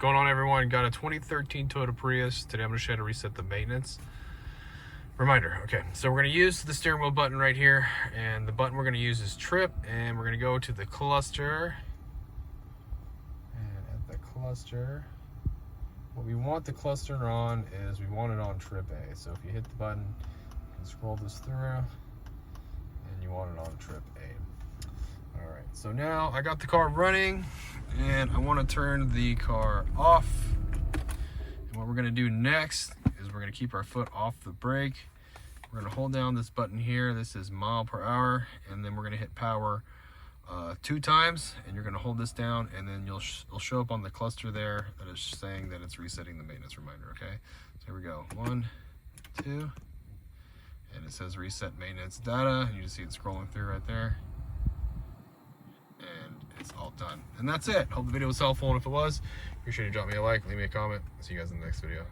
Going on, everyone? Got a 2013 Toyota Prius. Today I'm going to show you how to reset the maintenance. Reminder, okay, so we're going to use the steering wheel button right here, and the button we're going to use is trip, and we're going to go to the cluster, and at the cluster, what we want the cluster on is we want it on trip A. So if you hit the button, you can scroll this through, and you want it on trip A. All right, so now I got the car running, and I want to turn the car off. And what we're going to do next is we're going to keep our foot off the brake. We're going to hold down this button here. This is mile per hour, and then we're going to hit power 2 times, and you're going to hold this down, and then it'll show up on the cluster there that is saying that it's resetting the maintenance reminder. Okay, so here we go. 1, 2, and it says reset maintenance data, and you just see it scrolling through right there. It's all done, and that's it. Hope the video was helpful, and if it was, be sure to drop me a like, leave me a comment. See you guys in the next video.